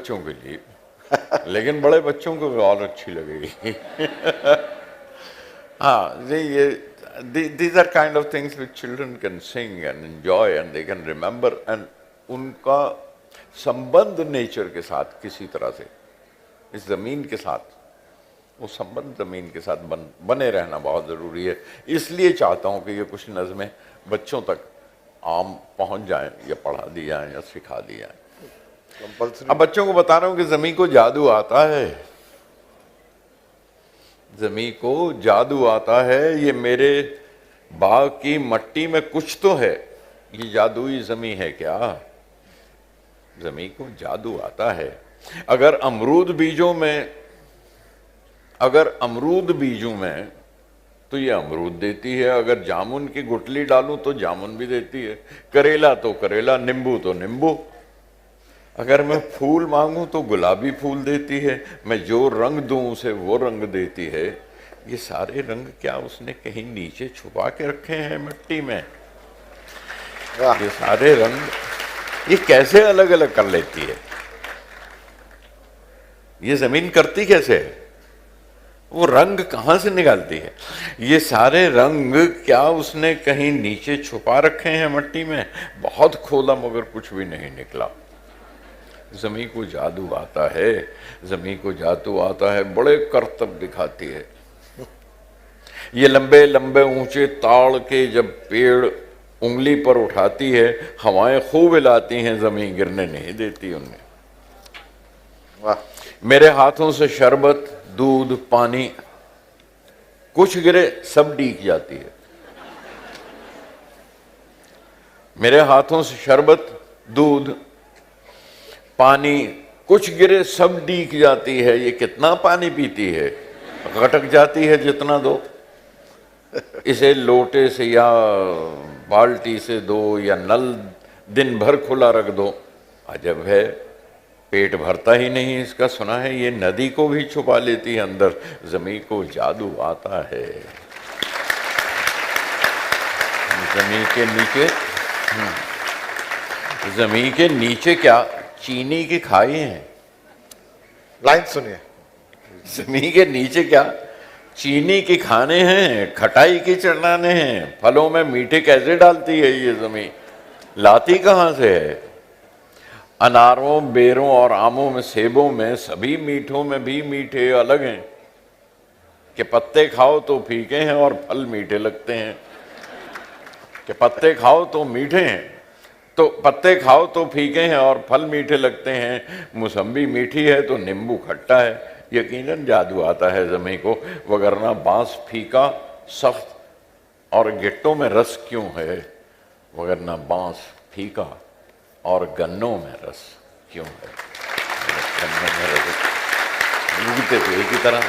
बच्चों के लिए, लेकिन बड़े बच्चों को भी और अच्छी लगेगी। हाँ, ये these are kind of things which children can sing and enjoy and they can remember, and उनका संबंध नेचर के साथ किसी तरह से, इस ज़मीन के साथ, वो संबंध ज़मीन के साथ बने रहना बहुत ज़रूरी है। इसलिए चाहता हूँ कि ये कुछ नज़में बच्चों तक आम पहुँच जाएं, या पढ़ा दी जाएं या सिखा दी जाएं। अब बच्चों को बता रहा हूँ कि ज़मीन को जादू आता है, ज़मीन को जादू आता है। ये मेरे बाग की मट्टी में कुछ तो है, ये जादुई ज़मीन है क्या? ज़मीन को जादू आता है। अगर अमरूद बीजों में तो ये अमरूद देती है, अगर जामुन की गुठली डालूं तो जामुन भी देती है, करेला तो करेला, नींबू तो नींबू। अगर मैं फूल मांगूं तो गुलाबी फूल देती है, मैं जो रंग दूं उसे वो रंग देती है। ये सारे रंग क्या उसने कहीं नीचे छुपा के रखे हैं मिट्टी में? ये सारे रंग ये कैसे अलग अलग कर लेती है? ये ज़मीन करती कैसे है? वो रंग कहाँ से निकालती है? ये सारे रंग क्या उसने कहीं नीचे छुपा रखे हैं मिट्टी में? बहुत खोला मगर कुछ भी नहीं निकला। ज़मीन को जादू आता है, ज़मीन को जादू आता है, बड़े करतब दिखाती है। ये लंबे लंबे ऊंचे ताड़ के जब पेड़ उंगली पर उठाती है, हवाएं खूब हिलाती हैं, ज़मीन गिरने नहीं देती उन्हें। वाह। मेरे हाथों से शरबत, दूध, पानी, कुछ गिरे सब डीग जाती है। मेरे हाथों से शरबत, दूध, पानी, कुछ गिरे सब डीग जाती है। ये कितना पानी पीती है? गटक जाती है जितना दो। इसे लोटे से या बाल्टी से दो, या नल दिन भर खुला रख दो, अजब है, पेट भरता ही नहीं इसका। सुना है ये नदी को भी छुपा लेती है अंदर। ज़मीन को जादू आता है। ज़मीन के नीचे क्या चीनी की खाई हैं? लाइन सुनिए। ज़मीन के नीचे क्या चीनी की खाने हैं, खटाई की चट्टाने हैं। फलों में मीठे कैसे डालती है ये ज़मीन? लाती कहाँ से है? अनारों, बेरों और आमों में, सेबों में, सभी मीठों में भी मीठे अलग हैं कि पत्ते खाओ तो फीके हैं और फल मीठे लगते हैं। कि पत्ते खाओ तो मीठे हैं, तो पत्ते खाओ तो फीके हैं और फल मीठे लगते हैं। मौसम्बी मीठी है तो नींबू खट्टा है। यकीनन जादू आता है ज़मीन को, वगरना बांस फीका, सख्त और गिट्टों में रस क्यों है? वगरना बांस फीका और गन्नों में रस क्यों है? गन्नों में रस उगते तो एक ही तरह